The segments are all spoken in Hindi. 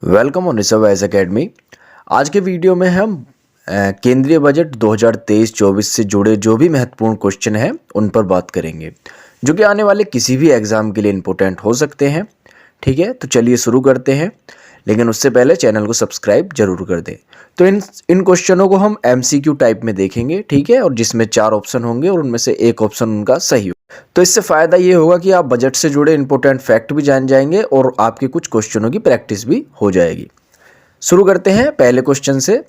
Welcome on Rishabh wise academy. आज के वीडियो में हम केंद्रीय बजट 2023-24 से जुड़े जो भी महत्वपूर्ण क्वेश्चन हैं उन पर बात करेंगे, जो कि आने वाले किसी भी एग्ज़ाम के लिए इम्पोर्टेंट हो सकते हैं। ठीक है, तो चलिए शुरू करते हैं, लेकिन उससे पहले चैनल को सब्सक्राइब जरूर कर दें। तो इन क्वेश्चनों को हम MCQ टाइप में देखेंगे, ठीक है, और जिसमें 4 ऑप्शन होंगे और उनमें से एक ऑप्शन उनका सही हो। तो इससे फ़ायदा ये होगा कि आप बजट से जुड़े इंपॉर्टेंट फैक्ट भी जान जाएंगे और आपके कुछ क्वेश्चनों की प्रैक्टिस भी हो जाएगी। शुरू करते हैं पहले क्वेश्चन से।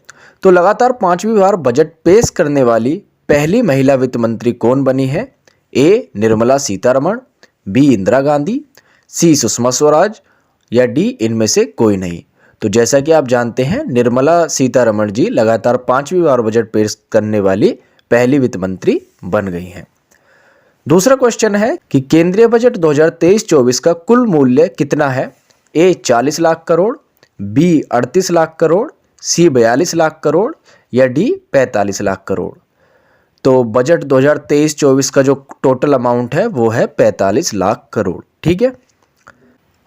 तो लगातार 5वीं बार बजट पेश करने वाली पहली महिला वित्त मंत्री कौन बनी है? ए निर्मला सीतारमण, बी इंदिरा गांधी, सी सुषमा स्वराज या डी इनमें से कोई नहीं। तो जैसा कि आप जानते हैं, निर्मला सीतारमण जी लगातार 5वीं बार बजट पेश करने वाली पहली वित्त मंत्री बन गई हैं। दूसरा क्वेश्चन है कि केंद्रीय बजट 2023-24 का कुल मूल्य कितना है? ए 40 लाख करोड़, बी 38 लाख करोड़, सी 42 लाख करोड़ या डी 45 लाख करोड़। तो बजट 2023-24 का जो टोटल अमाउंट है वो है 45 लाख करोड़। ठीक है,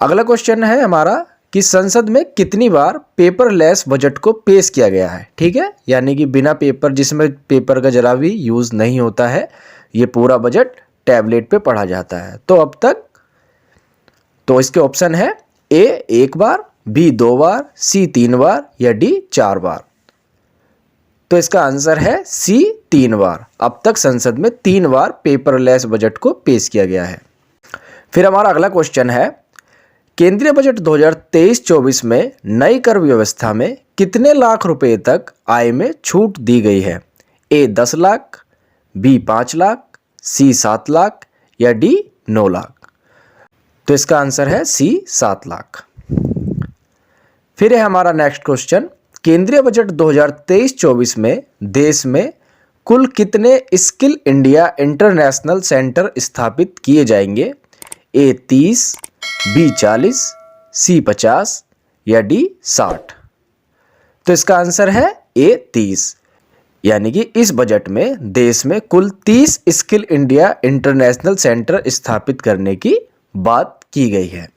अगला क्वेश्चन है हमारा कि संसद में कितनी बार पेपरलेस बजट को पेश किया गया है? ठीक है, यानी कि बिना पेपर, जिसमें पेपर का जरा भी यूज़ नहीं होता है, ये पूरा बजट टैबलेट पे पढ़ा जाता है। तो अब तक तो इसके ऑप्शन है ए 1 बार, बी 2 बार, सी 3 बार या डी 4 बार। तो इसका आंसर है सी 3 बार। अब तक संसद में 3 बार पेपरलेस बजट को पेश किया गया है। फिर हमारा अगला क्वेश्चन है, केंद्रीय बजट 2023-24 में नई कर व्यवस्था में कितने लाख रुपए तक आय में छूट दी गई है? ए 10 लाख, बी 5 लाख, सी 7 लाख या डी 9 लाख। तो इसका आंसर है सी 7 लाख। फिर है हमारा नेक्स्ट क्वेश्चन, केंद्रीय बजट 2023-24 में देश में कुल कितने स्किल इंडिया इंटरनेशनल सेंटर स्थापित किए जाएंगे? ए 30, बी 40, सी 50 या डी 60। तो इसका आंसर है ए 30, यानी कि इस बजट में देश में कुल 30 स्किल इंडिया इंटरनेशनल सेंटर स्थापित करने की बात की गई है।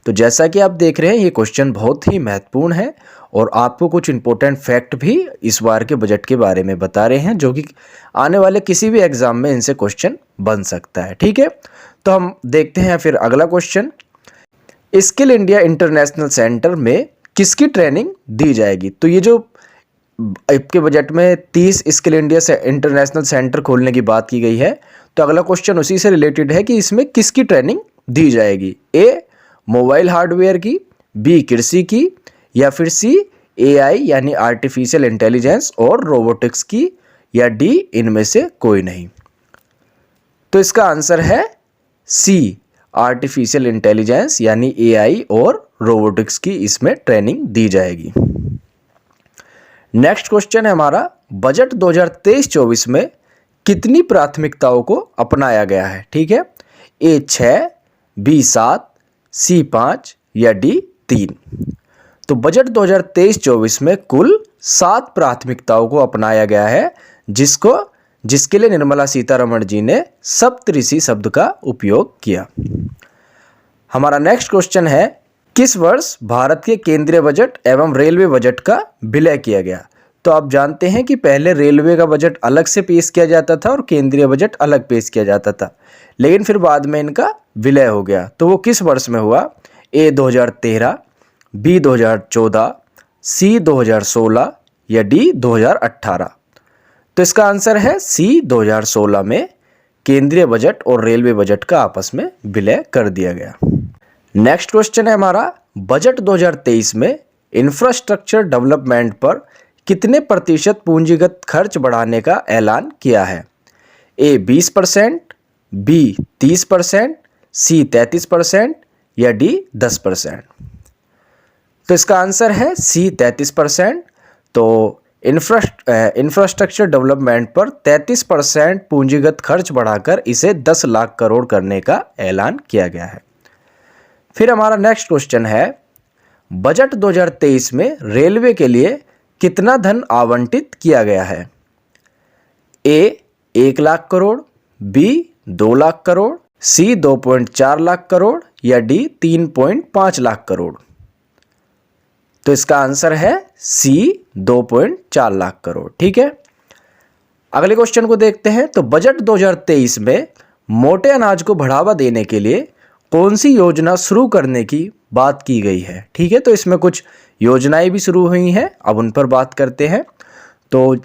तो जैसा कि आप देख रहे हैं, ये क्वेश्चन बहुत ही महत्वपूर्ण है और आपको कुछ इंपॉर्टेंट फैक्ट भी इस बार के बजट के बारे में बता रहे हैं, जो कि आने वाले किसी भी एग्जाम में इनसे क्वेश्चन बन सकता है। ठीक है, तो हम देखते हैं फिर अगला question, skill India international centre में किसकी ट्रेनिंग दी जाएगी? तो ये जो आपके बजट में 30 स्किल इंडिया से इंटरनेशनल सेंटर खोलने की बात की गई है, तो अगला क्वेश्चन उसी से रिलेटेड है कि इसमें किसकी ट्रेनिंग दी जाएगी? ए मोबाइल हार्डवेयर की, बी कृषि की या फिर सी AI यानी आर्टिफिशियल इंटेलिजेंस और रोबोटिक्स की या डी इनमें से कोई नहीं। तो इसका आंसर है सी आर्टिफिशियल इंटेलिजेंस यानी AI और रोबोटिक्स की इसमें ट्रेनिंग दी जाएगी। नेक्स्ट क्वेश्चन है हमारा, बजट 2023-24 में कितनी प्राथमिकताओं को अपनाया गया है? ठीक है, ए 6, बी 7, सी 5 या डी 3। तो बजट 2023-24 में कुल 7 प्राथमिकताओं को अपनाया गया है, जिसके लिए निर्मला सीतारमण जी ने सप्तऋषि शब्द का उपयोग किया। हमारा नेक्स्ट क्वेश्चन है, किस वर्ष भारत के केंद्रीय बजट एवं रेलवे बजट का विलय किया गया? तो आप जानते हैं कि पहले रेलवे का बजट अलग से पेश किया जाता था और केंद्रीय बजट अलग पेश किया जाता था, लेकिन फिर बाद में इनका विलय हो गया। तो वो किस वर्ष में हुआ? ए 2013, बी 2014, सी 2016 या डी 2018। तो इसका आंसर है सी 2016 में केंद्रीय बजट और रेलवे बजट का आपस में विलय कर दिया गया। नेक्स्ट क्वेश्चन है हमारा, बजट 2023 में इंफ्रास्ट्रक्चर डेवलपमेंट पर कितने प्रतिशत पूंजीगत खर्च बढ़ाने का ऐलान किया है? ए 20%, बी 30%, सी 33% या डी 10%। तो इसका आंसर है सी 33%। तो इंफ्रास्ट्रक्चर डेवलपमेंट पर 33% पूंजीगत खर्च बढ़ाकर इसे 10 लाख करोड़ करने का ऐलान किया गया है। फिर हमारा नेक्स्ट क्वेश्चन है, बजट 2023 में रेलवे के लिए कितना धन आवंटित किया गया है? ए 1 लाख करोड़, बी 2 लाख करोड़, सी 2.4 लाख करोड़ या डी 3.5 लाख करोड़। तो इसका आंसर है सी 2.4 लाख करोड़। ठीक है, अगले क्वेश्चन को देखते हैं। तो बजट 2023 में मोटे अनाज को बढ़ावा देने के लिए कौन सी योजना शुरू करने की बात की गई है? ठीक है, तो इसमें कुछ योजनाएं भी शुरू हुई हैं, अब उन पर बात करते हैं। तो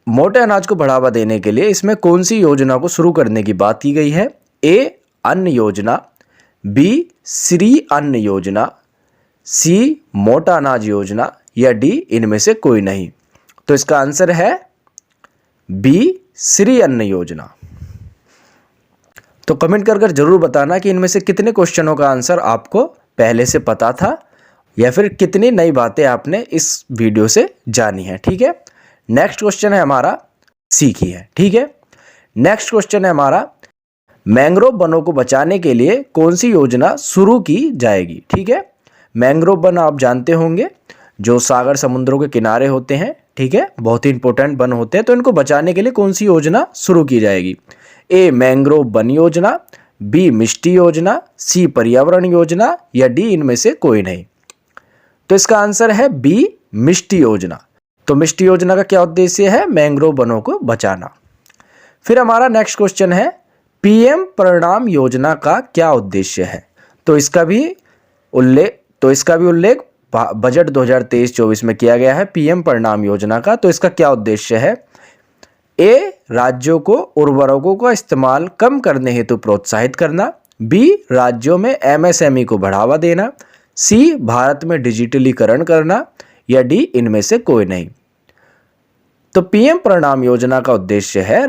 मोटे अनाज को बढ़ावा देने के लिए इसमें कौन सी योजना को शुरू करने की बात की गई है? ए अन्न योजना, बी श्री अन्न योजना, सी मोटा अनाज योजना, या डी इनमें से कोई नहीं। तो इसका आंसर है बी श्री अन्न योजना। तो कमेंट कर जरूर बताना कि इनमें से कितने क्वेश्चनों का आंसर आपको पहले से पता था या फिर कितनी नई बातें आपने इस वीडियो से जानी है। ठीक है, नेक्स्ट क्वेश्चन है हमारा सी की है। ठीक है, नेक्स्ट क्वेश्चन है हमारा मैंग्रोव वनों को बचाने के लिए कौन सी योजना शुरू की जाएगी? ठीक है, मैंग्रोव वन आप जानते होंगे जो सागर समुद्रों के किनारे होते हैं। ठीक है, बहुत ही इंपॉर्टेंट वन होते हैं। तो इनको बचाने के लिए कौन सी योजना शुरू की जाएगी? ए मैंग्रोव वन योजना, बी मिष्टी योजना, सी पर्यावरण योजना, या डी इनमें से कोई नहीं। तो इसका आंसर है बी मिष्टी योजना। तो मिष्टी योजना का क्या उद्देश्य है? मैंग्रोव वनों को बचाना। फिर हमारा नेक्स्ट क्वेश्चन है पीएम परिणाम योजना का क्या उद्देश्य है? तो इसका भी उल्लेख बजट 2023-24 में किया गया है पीएम परिणाम योजना का। तो इसका क्या उद्देश्य है? ए राज्यों को उर्वरकों का इस्तेमाल कम करने हेतु प्रोत्साहित करना, बी राज्यों में एमएसएमई को बढ़ावा देना, सी भारत में डिजिटलीकरण करना, या डी इनमें से कोई नहीं। तो पीएम परिणाम योजना का उद्देश्य है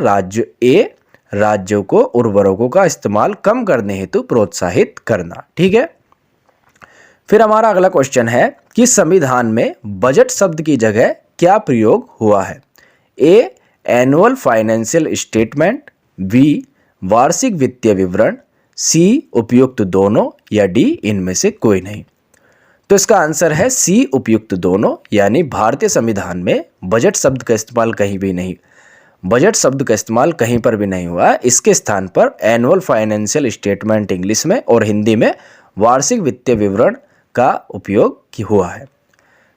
राज्यों को उर्वरकों का इस्तेमाल कम करने हेतु प्रोत्साहित करना। ठीक है, फिर हमारा अगला क्वेश्चन है कि संविधान में बजट शब्द की जगह क्या प्रयोग हुआ है? ए एनुअल फाइनेंशियल स्टेटमेंट, बी वार्षिक वित्तीय विवरण, सी उपयुक्त दोनों, या डी इनमें से कोई नहीं। तो इसका आंसर है सी उपयुक्त दोनों, यानी भारतीय संविधान में बजट शब्द का इस्तेमाल कहीं पर भी नहीं हुआ। इसके स्थान पर एनुअल फाइनेंशियल स्टेटमेंट इंग्लिश में और हिंदी में वार्षिक वित्तीय विवरण का उपयोग हुआ है।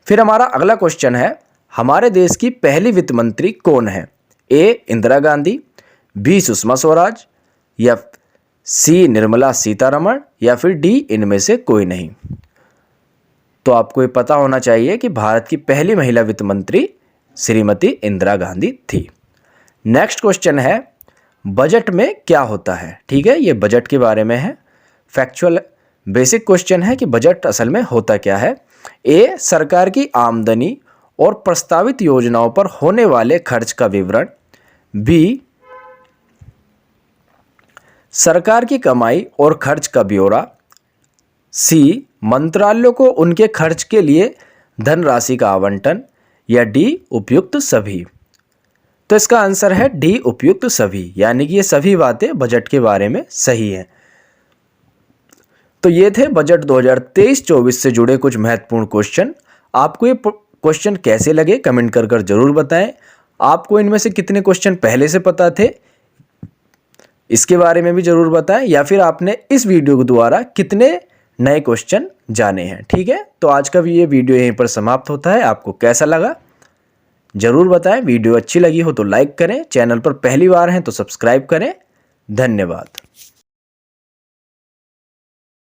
फिर हमारा अगला क्वेश्चन है हमारे देश की पहली वित्त मंत्री कौन है? ए इंदिरा गांधी, बी सुषमा स्वराज, या सी निर्मला सीतारमण, या फिर डी इनमें से कोई नहीं। तो आपको ये पता होना चाहिए कि भारत की पहली महिला वित्त मंत्री श्रीमती इंदिरा गांधी थी। नेक्स्ट क्वेश्चन है बजट में क्या होता है? ठीक है, ये बजट के बारे में है, फैक्चुअल बेसिक क्वेश्चन है कि बजट असल में होता क्या है। ए सरकार की आमदनी और प्रस्तावित योजनाओं पर होने वाले खर्च का विवरण, बी सरकार की कमाई और खर्च का ब्यौरा, सी मंत्रालयों को उनके खर्च के लिए धनराशि का आवंटन, या डी उपयुक्त सभी। तो इसका आंसर है डी उपयुक्त सभी, यानी कि ये सभी बातें बजट के बारे में सही हैं। तो ये थे बजट 2023-24 से जुड़े कुछ महत्वपूर्ण क्वेश्चन। आपको ये क्वेश्चन कैसे लगे कमेंट कर जरूर बताएं। आपको इनमें से कितने क्वेश्चन पहले से पता थे इसके बारे में भी जरूर बताएं, या फिर आपने इस वीडियो के द्वारा कितने नए क्वेश्चन जाने हैं। ठीक है, तो आज का भी ये वीडियो यहीं पर समाप्त होता है। आपको कैसा लगा जरूर बताएं। वीडियो अच्छी लगी हो तो लाइक करें, चैनल पर पहली बार हैं तो सब्सक्राइब करें। धन्यवाद।